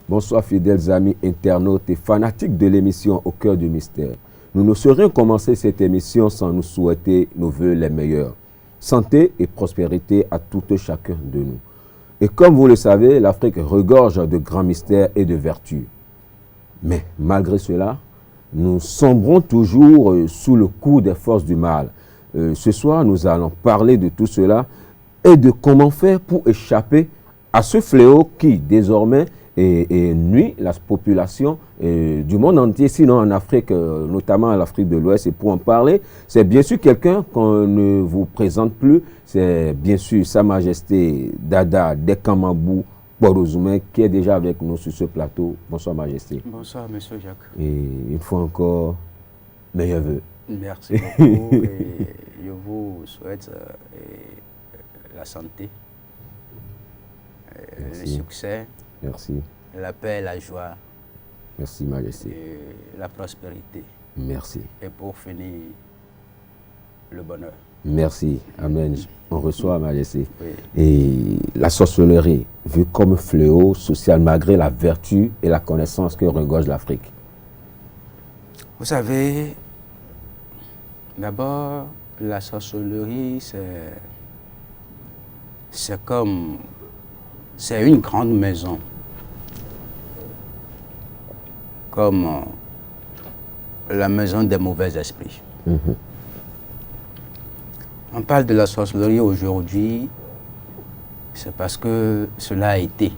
Bonsoir fidèles amis internautes et fanatiques de l'émission Au cœur du mystère. Nous ne saurions commencer cette émission sans nous souhaiter nos vœux les meilleurs. Santé et prospérité à tout et chacun de nous. Et comme vous le savez, l'Afrique regorge de grands mystères et de vertus. Mais malgré cela, nous sombrons toujours sous le coup des forces du mal. Ce soir, nous allons parler de tout cela et de comment faire pour échapper à ce fléau qui, désormais, et nuit la population du monde entier, sinon en Afrique, notamment en Afrique de l'Ouest. Et pour en parler, c'est bien sûr quelqu'un qu'on ne vous présente plus, c'est bien sûr Sa Majesté Dada Dekamabou Borozoumé qui est déjà avec nous sur ce plateau. Bonsoir Majesté. Bonsoir Monsieur Jacques. Et une fois encore, meilleurs vœux. Merci beaucoup et je vous souhaite la santé, le succès. Merci. La paix, la joie. Merci, Majesté. Et la prospérité. Merci. Et pour finir, le bonheur. Merci. Amen. On reçoit, Majesté. Oui. Et la sorcellerie, vue comme fléau social malgré la vertu et la connaissance que regorge l'Afrique. Vous savez, d'abord, la sorcellerie, c'est une grande maison, comme la maison des mauvais esprits. On parle de la sorcellerie aujourd'hui, c'est parce que cela a été.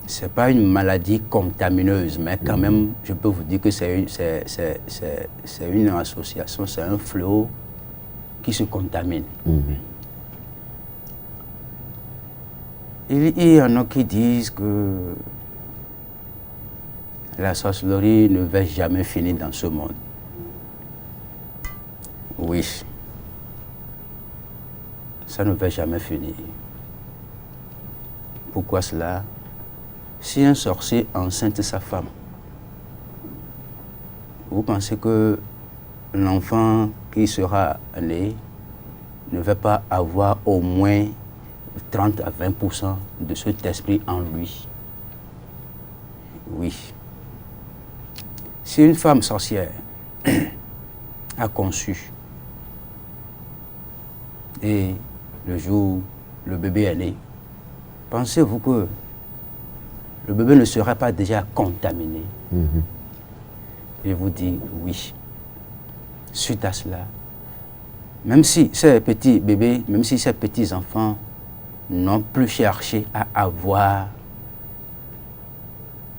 Ce n'est pas une maladie contamineuse, mais quand même, je peux vous dire que c'est une association, c'est un fléau qui se contamine. Il y en a qui disent que la sorcellerie ne va jamais finir dans ce monde. Oui, ça ne va jamais finir. Pourquoi cela? Si un sorcier enceinte sa femme, vous pensez que l'enfant qui sera né ne va pas avoir au moins 30 à 20% de cet esprit en lui? Oui. Si une femme sorcière a conçu et le jour où le bébé est né, pensez-vous que le bébé ne sera pas déjà contaminé? Je vous dis oui. Suite à cela, même si ces petits bébés, même si ces petits enfants n'ont plus cherché à avoir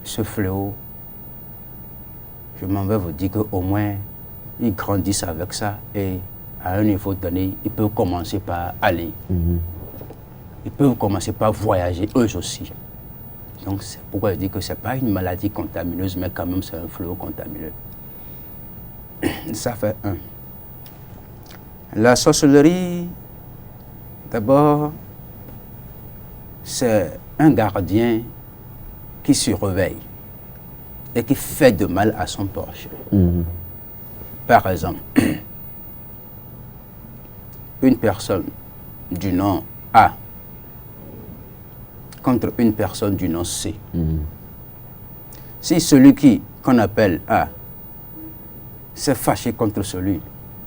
ce fléau, je m'en vais vous dire qu'au moins ils grandissent avec ça et à un niveau donné, ils peuvent commencer par aller. Ils peuvent commencer par voyager eux aussi. Donc c'est pourquoi je dis que ce n'est pas une maladie contamineuse, mais quand même c'est un fléau contamineux. Ça fait un. La sorcellerie, d'abord, c'est un gardien qui se réveille et qui fait de mal à son prochain. Par exemple, une personne du nom A contre une personne du nom C. Si celui qu'on appelle A s'est fâché contre celui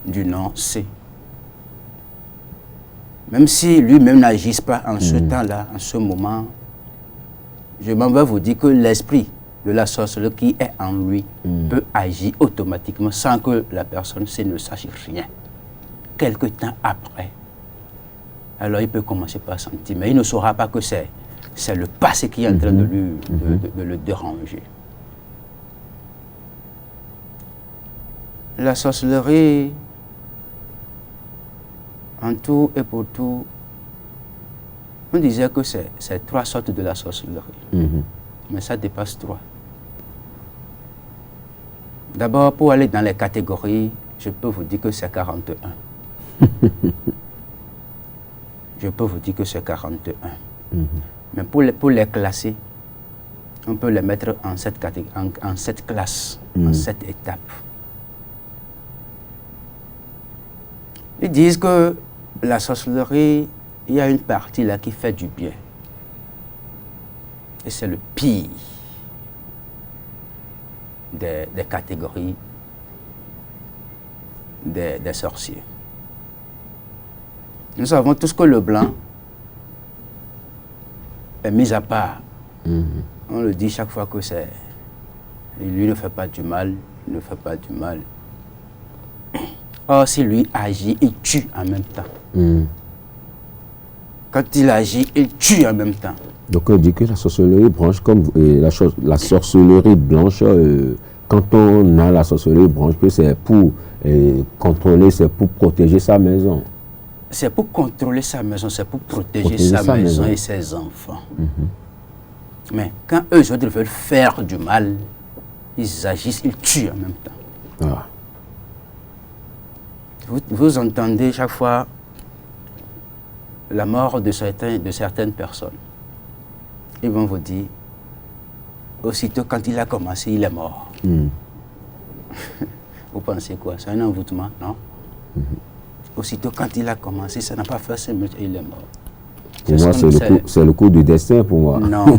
du nom C, même si lui-même n'agisse pas en ce temps-là, en ce moment, je m'en vais vous dire que l'esprit de la sorcellerie qui est en lui peut agir automatiquement sans que la personne C ne sache rien. Quelque temps après, alors il peut commencer par sentir, mais il ne saura pas que c'est le passé qui est en train de le déranger. La sorcellerie, en tout et pour tout, on disait que c'est 3 sortes de la sorcellerie. Mais ça dépasse 3. D'abord, pour aller dans les catégories, je peux vous dire que c'est 41. Je peux vous dire que c'est 41. Mais pour les classer, on peut les mettre en 7 en 7 classes, en 7 étapes. Ils disent que la sorcellerie, il y a une partie là qui fait du bien. Et c'est le pire des catégories des sorciers. Nous savons tous que le blanc est mis à part. On le dit chaque fois que c'est... Lui ne fait pas du mal, il ne fait pas du mal. Or, si lui agit, il tue en même temps. Quand il agit, il tue en même temps. Donc on dit que la sorcellerie blanche, comme la sorcellerie blanche, quand on a la sorcellerie blanche, que c'est pour contrôler, c'est pour protéger sa maison. C'est pour contrôler sa maison, c'est pour protéger sa maison et ses enfants. Mais quand eux autres veulent faire du mal, ils agissent, ils tuent en même temps. Ah. Vous entendez chaque fois la mort de certaines personnes. Ils vont vous dire, aussitôt quand il a commencé, il est mort. Vous pensez quoi? C'est un envoûtement, non? Aussitôt quand il a commencé, ça n'a pas fait 5 minutes et il est mort. Pour moi, c'est le coup du destin pour moi. Non.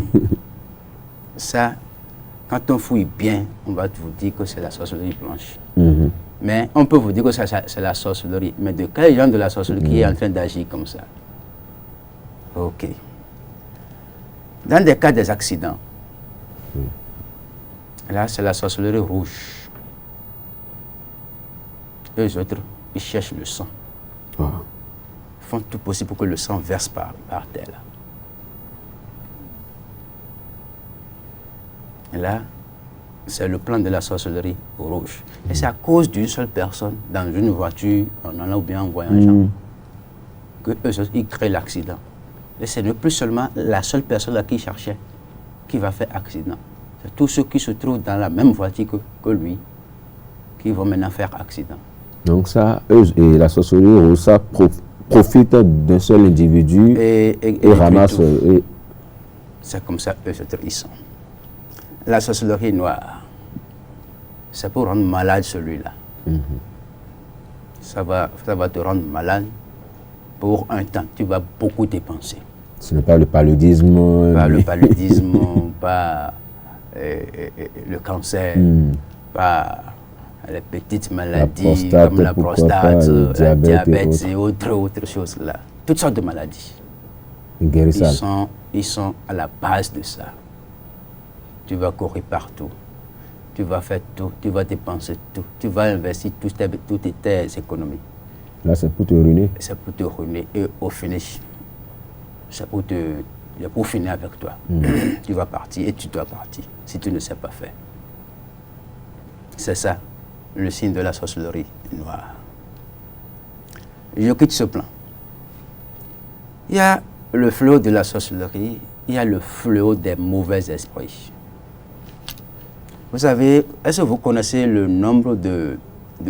Ça, quand on fouille bien, on va vous dire que c'est la sorcellerie blanche. Mais on peut vous dire que c'est la sorcellerie. Mais de quel genre de la sorcellerie qui est en train d'agir comme ça? Ok. Dans des cas des accidents, là, c'est la sorcellerie rouge. Eux autres, ils cherchent le sang. Ils font tout possible pour que le sang verse par terre. Et là, c'est le plan de la sorcellerie rouge. Et c'est à cause d'une seule personne, dans une voiture, en allant ou bien en voyageant, que eux autres, ils créent l'accident. Et ce n'est plus seulement la seule personne à qui cherchait qui va faire accident. C'est tous ceux qui se trouvent dans la même voiture que lui qui vont maintenant faire accident. Donc ça, eux, et la sorcellerie rouge, ça profite d'un seul individu et ramasse. C'est comme ça eux autres ils sont. La sorcellerie noire, c'est pour rendre malade celui-là. Ça va te rendre malade pour un temps. Tu vas beaucoup dépenser. Ce n'est pas le paludisme. Pas le paludisme, pas le cancer, pas les petites maladies comme la prostate, le diabète et autres choses là. Toutes sortes de maladies. Ils sont à la base de ça. Tu vas courir partout, tu vas faire tout, tu vas dépenser tout, tu vas investir toutes tes économies. Là, c'est pour te ruiner. C'est pour te ruiner et au finish, c'est pour finir avec toi. Tu vas partir et tu dois partir si tu ne sais pas faire. C'est ça, le signe de la sorcellerie noire. Je quitte ce plan. Il y a le fléau de la sorcellerie, il y a le fléau des mauvais esprits. Vous savez, est-ce que vous connaissez le nombre de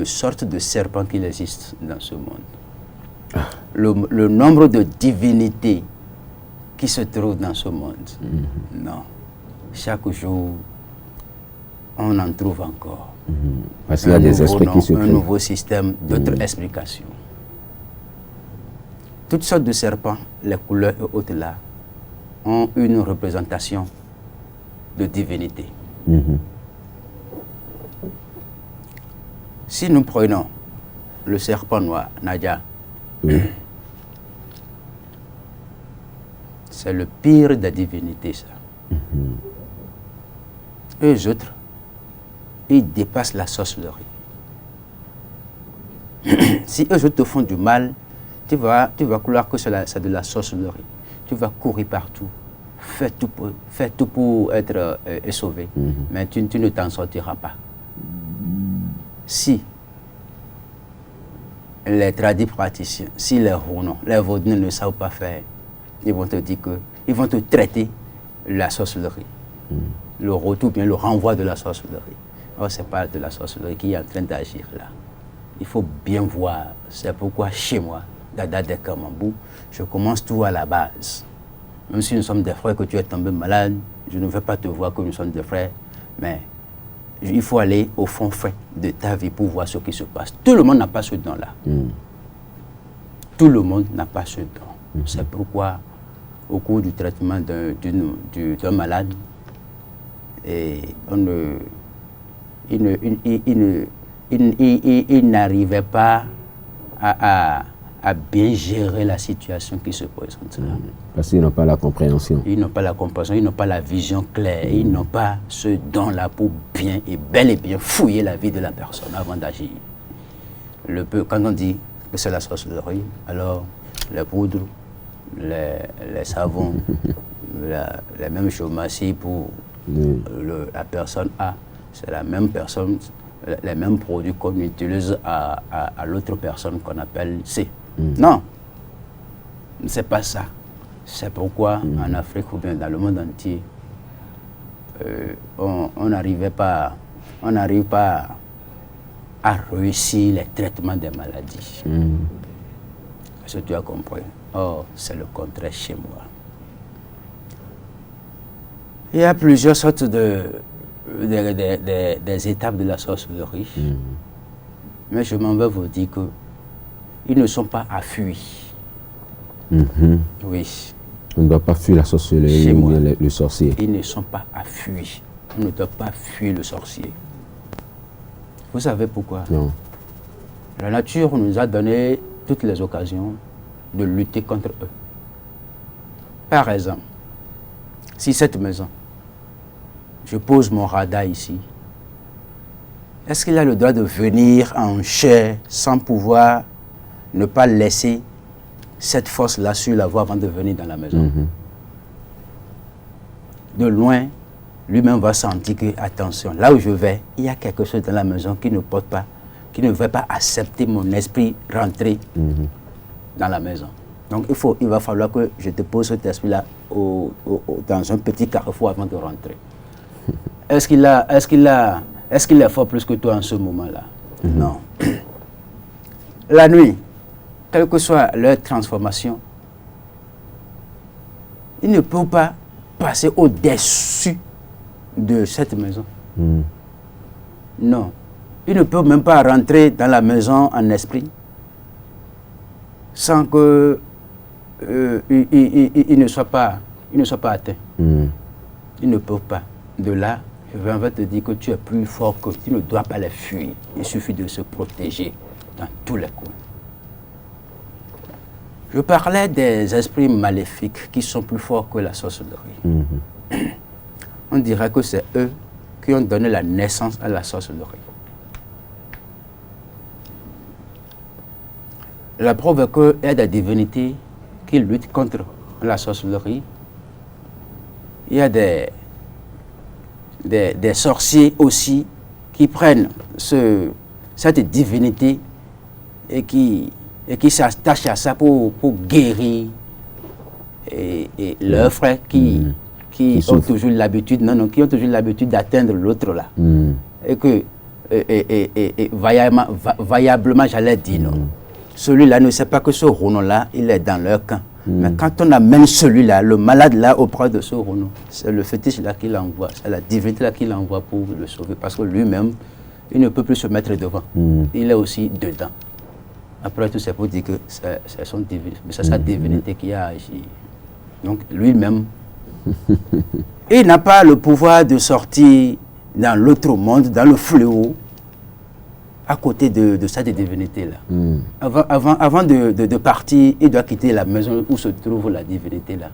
sortes de serpents qu'il existe dans ce monde? Le nombre de divinités qui se trouvent dans ce monde? Non. Chaque jour, on en trouve encore. Parce qu'il y a des esprits qui se créent. Un nouveau système, d'autres explications. Toutes sortes de serpents, les couleurs et autres là, ont une représentation de divinité. Si nous prenons le serpent noir, Nadia, c'est le pire des divinités, ça. Eux autres, ils dépassent la sorcellerie. Si eux autres te font du mal, tu vas croire que c'est de la sorcellerie. Tu vas courir partout, faire tout pour être sauvé, mais tu ne t'en sortiras pas. Si les tradis praticiens, si les Rouennais, les Vaudins ne savent pas faire, ils vont te dire ils vont te traiter la sorcellerie. Le retour, bien le renvoi de la sorcellerie. Or, ce n'est pas de la sorcellerie qui est en train d'agir là. Il faut bien voir. C'est pourquoi chez moi, Dada de Kamambou, je commence tout à la base. même si nous sommes des frères, que tu es tombé malade, je ne veux pas te voir que nous sommes des frères, mais il faut aller au fond fin de ta vie pour voir ce qui se passe. Tout le monde n'a pas ce don-là. Tout le monde n'a pas ce don. C'est pourquoi, au cours du traitement d'un malade, il n'arrivait pas à bien gérer la situation qui se présente là. Parce qu'ils n'ont pas la compréhension. Ils n'ont pas la compréhension, ils n'ont pas la vision claire, ils n'ont pas ce don-là pour bien et bel et bien fouiller la vie de la personne avant d'agir. Quand on dit que c'est la sorcellerie, alors les poudres, les savons, les mêmes chaumassis pour la personne A, c'est la même personne, les mêmes produits qu'on utilise à l'autre personne qu'on appelle C. Non, c'est pas ça. C'est pourquoi en Afrique ou bien dans le monde entier, on n'arrive pas à réussir les traitements des maladies. Est-ce que tu as compris? Oh, c'est le contraire chez moi. Il y a plusieurs sortes des étapes de la sorcellerie. Mais je m'en vais vous dire qu'ils ne sont pas à fuir. Oui. On ne doit pas fuir la sorcellerie ou le sorcier. Ils ne sont pas à fuir. On ne doit pas fuir le sorcier. Vous savez pourquoi? Non. La nature nous a donné toutes les occasions de lutter contre eux. Par exemple, si cette maison, je pose mon radar ici, est-ce qu'il a le droit de venir en chair sans pouvoir ne pas laisser cette force-là sur la voie avant de venir dans la maison? De loin, lui-même va sentir que, attention, là où je vais, il y a quelque chose dans la maison qui ne porte pas, qui ne veut pas accepter mon esprit rentrer dans la maison. Donc il va falloir que je te pose cet esprit-là dans un petit carrefour avant de rentrer. Est-ce qu'il est fort plus que toi en ce moment-là? Non. La nuit, quelle que soit leur transformation, ils ne peuvent pas passer au-dessus de cette maison. Non. Ils ne peuvent même pas rentrer dans la maison en esprit sans que ils ne soient pas atteints. Ils ne peuvent pas. De là, je vais te dire que tu es plus fort que tu ne dois pas les fuir. Il suffit de se protéger dans tous les coins. Je parlais des esprits maléfiques qui sont plus forts que la sorcellerie. On dirait que c'est eux qui ont donné la naissance à la sorcellerie. La preuve est qu'il y a des divinités qui luttent contre la sorcellerie. Il y a des sorciers aussi qui prennent cette divinité et qui s'attachent à ça pour guérir leurs frères qui ont toujours l'habitude, qui ont toujours l'habitude d'atteindre l'autre là. Et que vaillamment, j'allais dire non. Celui-là ne sait pas que ce Rounon-là, il est dans leur camp. Mais quand on amène celui-là, le malade là, auprès de ce Rounon, c'est le fétiche là qui l'envoie, c'est la divinité là qui l'envoie pour le sauver. Parce que lui-même, il ne peut plus se mettre devant. Il est aussi dedans. Après tout, c'est pour dire que c'est sa divinité qui a agi. Donc lui-même, il n'a pas le pouvoir de sortir dans l'autre monde, dans le fléau, à côté de cette divinité-là. Avant de partir, il doit quitter la maison où se trouve la divinité-là.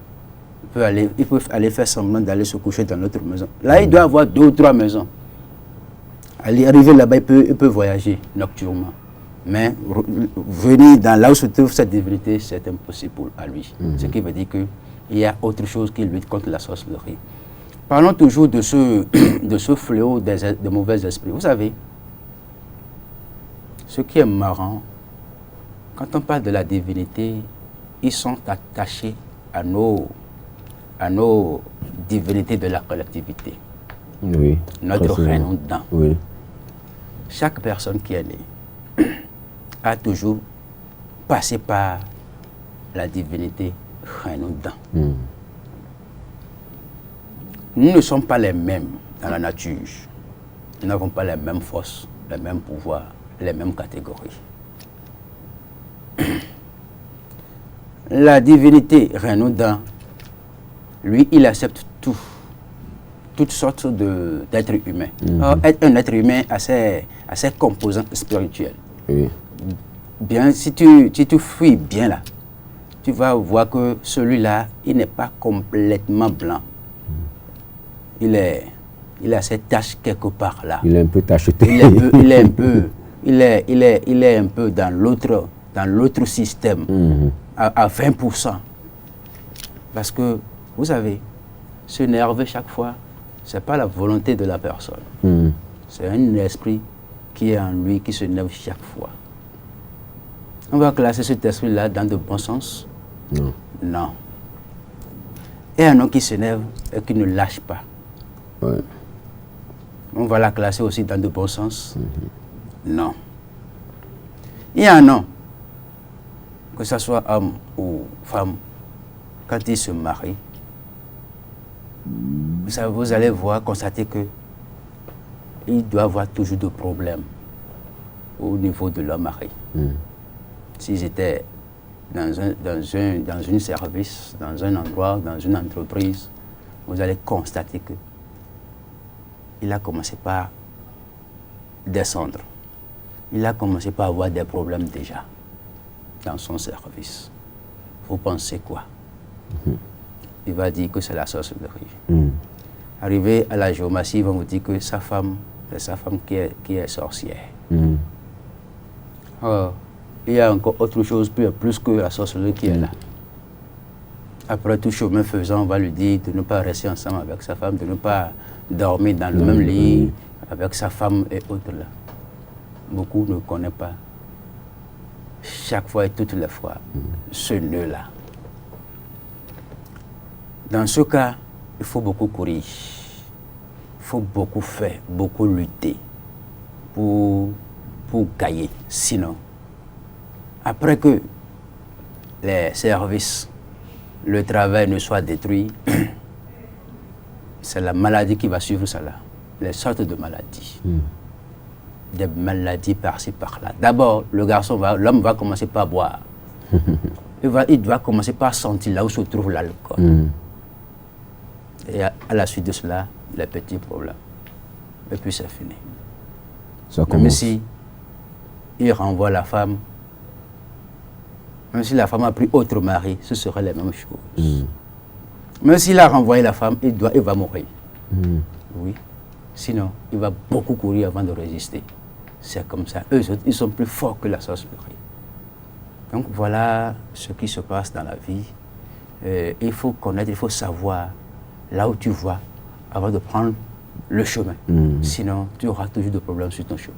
Il peut aller faire semblant d'aller se coucher dans notre maison. Là, il doit avoir 2 ou 3 maisons. Arriver là-bas, il peut voyager nocturnement. Mais venir dans là où se trouve cette divinité, c'est impossible à lui. Ce qui veut dire qu'il y a autre chose qui lutte contre la sorcellerie. Parlons toujours de ce fléau des mauvais esprits. Vous savez, ce qui est marrant, quand on parle de la divinité, ils sont attachés à nos divinités de la collectivité. Oui. Notre reine dedans. Oui. Chaque personne qui est née a toujours passé par la divinité reine dedans. Nous ne sommes pas les mêmes dans la nature. Nous n'avons pas les mêmes forces, les mêmes pouvoirs, les mêmes catégories. La divinité Renoudan, lui, il accepte tout, toutes sortes d'êtres humains. Or, être un être humain a ses composantes spirituelles. Oui. Bien, si tu fuis bien là, tu vas voir que celui-là, il n'est pas complètement blanc. Il a cette tache quelque part là. Il est un peu tacheté. Il est un peu dans l'autre système, à 20%. Parce que, vous savez, s'énerver chaque fois, ce n'est pas la volonté de la personne. C'est un esprit qui est en lui, qui s'énerve chaque fois. On va classer cet esprit-là dans de bons sens? Non. Non. Et un homme qui s'énerve et qui ne lâche pas. Ouais. On va la classer aussi dans de bons sens? Non. Il y a un homme, que ce soit homme ou femme, quand il se marie, vous allez voir, constater que il doit avoir toujours de problèmes au niveau de leur mari. S'ils étaient dans un service, dans un endroit, dans une entreprise, vous allez constater que il a commencé par descendre. Il a commencé par avoir des problèmes déjà dans son service. Vous pensez quoi? Il va dire que c'est la sorcellerie. Arrivé à la géomatie, ils vont vous dire que sa femme, c'est sa femme qui est sorcière. Or, il y a encore autre chose plus que la sorcellerie qui est là. Après tout chemin faisant, on va lui dire de ne pas rester ensemble avec sa femme, de ne pas dormir dans le même lit avec sa femme et autres là. Beaucoup ne connaissent pas chaque fois et toutes les fois ce nœud-là. Dans ce cas, il faut beaucoup courir, il faut beaucoup faire, beaucoup lutter pour gagner. Sinon, après que les services, le travail ne soit détruit, c'est la maladie qui va suivre ça là. Les sortes de maladies. Des maladies par-ci, par-là. D'abord, l'homme va commencer par boire. Il doit commencer par sentir là où se trouve l'alcool. Et à la suite de cela, les petits problèmes. Et puis c'est fini. Même si il renvoie la femme, même si la femme a pris autre mari, ce serait la même chose. Même s'il a renvoyé la femme, il va mourir. Oui. Sinon, il va beaucoup courir avant de résister. C'est comme ça. Eux autres, ils sont plus forts que la sorcellerie. Donc voilà ce qui se passe dans la vie. Il faut connaître, il faut savoir là où tu vas avant de prendre le chemin. Sinon, tu auras toujours des problèmes sur ton chemin.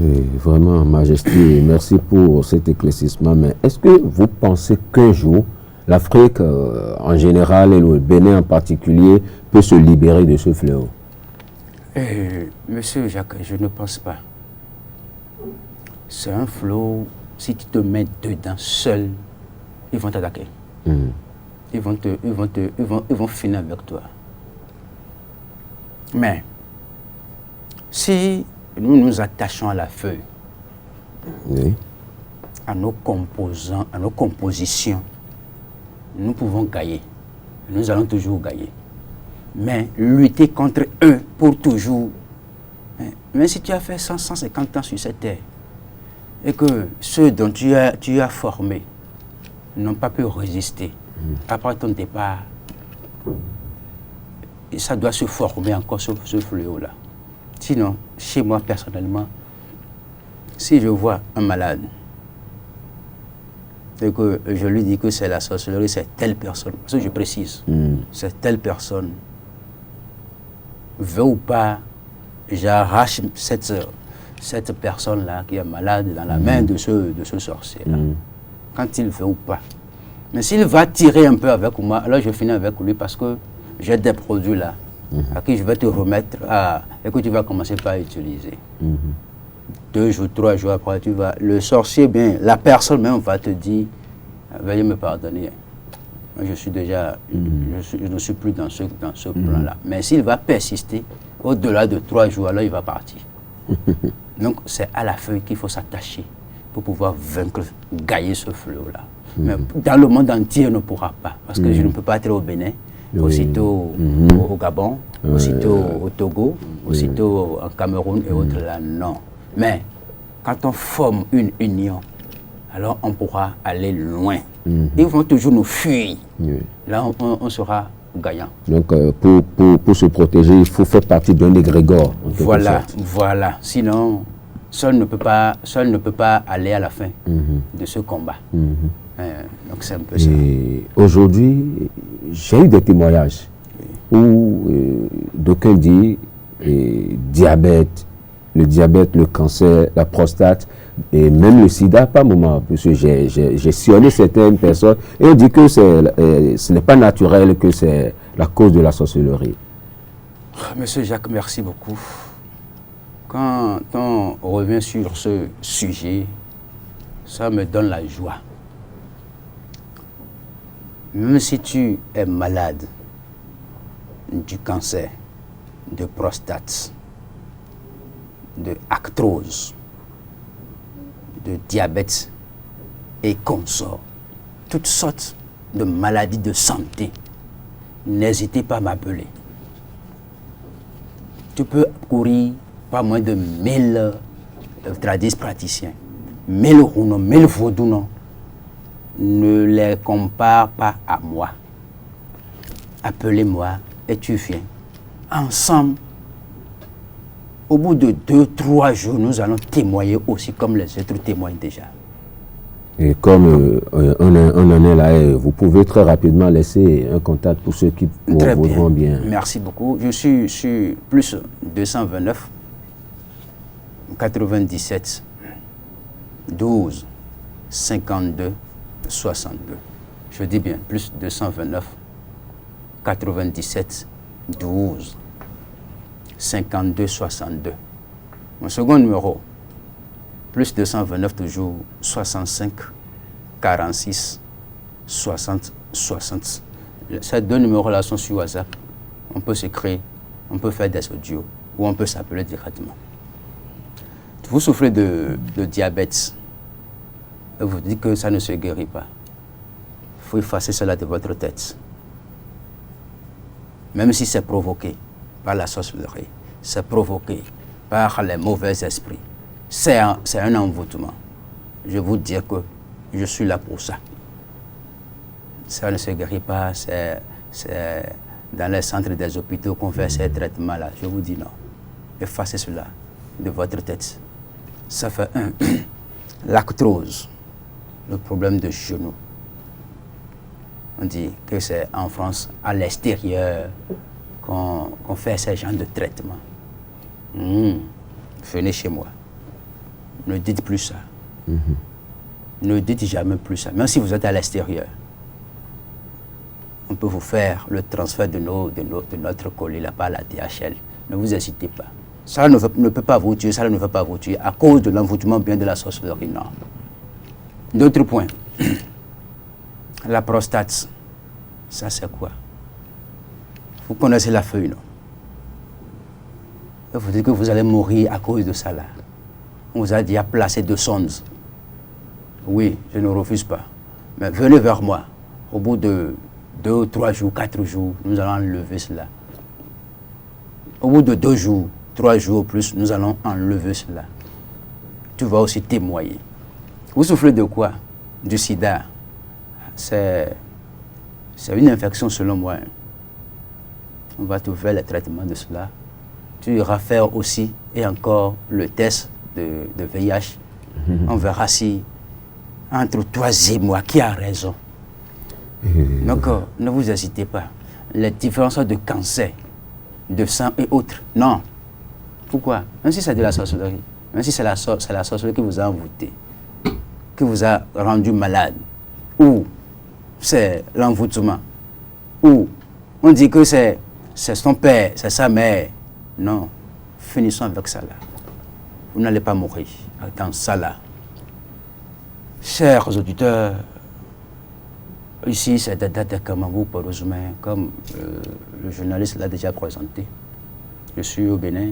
Et vraiment, Majesté, merci pour cet éclaircissement. Mais est-ce que vous pensez qu'un jour, l'Afrique en général et le Bénin en particulier peut se libérer de ce fléau? Monsieur Jacques, je ne pense pas. C'est un fléau, si tu te mets dedans seul, ils vont t'attaquer. Ils vont finir avec toi. Mais, si nous nous attachons à la feuille, à nos composants, à nos compositions, nous pouvons gagner. Nous allons toujours gagner. Mais lutter contre eux pour toujours, même si tu as fait 150 ans sur cette terre, et que ceux dont tu as formé n'ont pas pu résister, après ton départ, et ça doit se former encore ce fléau-là. Sinon, chez moi personnellement, si je vois un malade, et que je lui dis que c'est la sorcellerie, c'est telle personne, parce que je précise, c'est telle personne, veut ou pas, j'arrache cette personne-là qui est malade dans la main de ce sorcier-là, quand il veut ou pas. Mais s'il va tirer un peu avec moi, alors je finis avec lui parce que j'ai des produits là, à qui je vais te remettre et que tu vas commencer par utiliser. 2 jours, 3 jours après, le sorcier, bien, la personne même va te dire, veuillez me pardonner. je suis déjà, je ne suis plus dans ce plan-là. Mais s'il va persister, au-delà de 3 jours, alors il va partir. Donc c'est à la feuille qu'il faut s'attacher pour pouvoir vaincre, gagner ce fléau-là. Mais dans le monde entier, on ne pourra pas. Parce que je ne peux pas être au Bénin, aussitôt au Gabon, aussitôt au Togo, aussitôt en Cameroun et autres là, non. Mais quand on forme une union, alors on pourra aller loin. Ils vont toujours nous fuir. Là, on sera gagnant. Donc, pour se protéger, il faut faire partie d'un égrégore. Voilà. Sinon, seul ne peut pas aller à la fin de ce combat. Donc, c'est un peu ça. Aujourd'hui, j'ai eu des témoignages où d'aucuns disent diabète, le cancer, la prostate, et même le sida, pas un moment, parce que j'ai sillonné certaines personnes, et on dit que ce n'est pas naturel, que c'est la cause de la sorcellerie. Monsieur Jacques, merci beaucoup. Quand on revient sur ce sujet, ça me donne la joie. Même si tu es malade du cancer, de prostate, de arthrose, de diabète et consorts, toutes sortes de maladies de santé, n'hésitez pas à m'appeler. Tu peux courir pas moins de 1000 tradis praticiens, 1000 rounos, 1000 vaudounos. Ne les compare pas à moi. Appelez-moi et tu viens. Ensemble, au bout de 2-3 jours, nous allons témoigner aussi comme les autres témoignent déjà. Et comme on en est là, vous pouvez très rapidement laisser un contact pour ceux qui voudront bien. Merci beaucoup. Je suis sur plus 229 97 12 52 62. Je dis bien plus 229 97 12 52 62. Mon second numéro, plus 229 toujours 65 46 60 60. Ces 2 numéros-là sont sur WhatsApp. On peut s'écrire, on peut faire des audios ou on peut s'appeler directement. Vous souffrez de diabète et vous dites que ça ne se guérit pas. Il faut effacer cela de votre tête. Même si c'est provoqué par la sorcellerie, c'est provoqué par les mauvais esprits, c'est un envoûtement. Je vous dis que je suis là pour ça. Ça ne se guérit pas, c'est dans les centres des hôpitaux qu'on fait ces traitements-là. Je vous dis non. Effacez cela de votre tête. Ça fait l'arthrose, le problème de genou. On dit que c'est en France, à l'extérieur, qu'on fait ces genres de traitements. Venez chez moi. Ne dites plus ça. Ne dites jamais plus ça. Même si vous êtes à l'extérieur, on peut vous faire le transfert de notre colis là-bas à la DHL. Ne vous hésitez pas. Ça ne peut pas vous tuer, ça ne veut pas vous tuer à cause de l'envoûtement bien de la sorcellerie. Non. D'autres points. La prostate, ça c'est quoi? Vous connaissez la feuille, non? Vous dites que vous allez mourir à cause de ça là. On vous a déjà placé 2 sondes. Oui, je ne refuse pas. Mais venez vers moi. Au bout de 2, 3 jours, 4 jours, nous allons enlever cela. Au bout de 2 jours, 3 jours ou plus, nous allons enlever cela. Tu vas aussi témoigner. Vous souffrez de quoi? Du sida. C'est une infection selon moi. On va te faire le traitement de cela. Tu iras faire aussi et encore le test de VIH. On verra si entre toi et moi, qui a raison. Donc, ne vous hésitez pas. Les différences de cancer, de sang et autres, non. Pourquoi? Même si c'est de la sorcellerie, même si c'est la sorcellerie qui vous a envoûté, qui vous a rendu malade, ou c'est l'envoûtement, ou on dit que c'est son père, c'est sa mère. Non, finissons avec ça là. Vous n'allez pas mourir dans ça là. Chers auditeurs, Ici, c'est Dada de Kamabou Porozoumen, comme le journaliste l'a déjà présenté. Je suis au Bénin,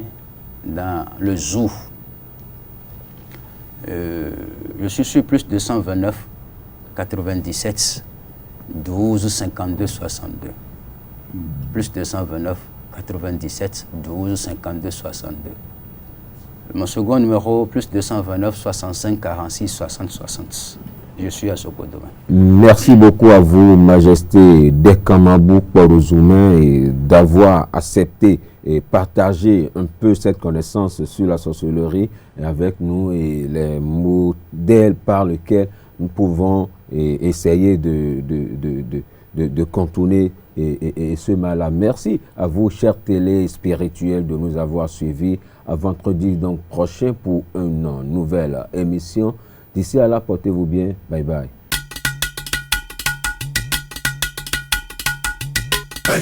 dans le zoo. Je suis sur plus 229 97 12 52 62. Plus 229 97 12 52 62. Mon second numéro, plus 229 65 46 60 60. Je suis à Sokodomain. Merci beaucoup à vous, Majesté Dekamabou Porozoumen, d'avoir accepté et partagé un peu cette connaissance sur la sorcellerie avec nous et les modèles par lesquels nous pouvons essayer de contourner ce mal-là. Merci à vous, chers téléspirituels, de nous avoir suivis. À vendredi donc prochain pour une nouvelle émission. D'ici à là, portez-vous bien. Bye bye. Hey.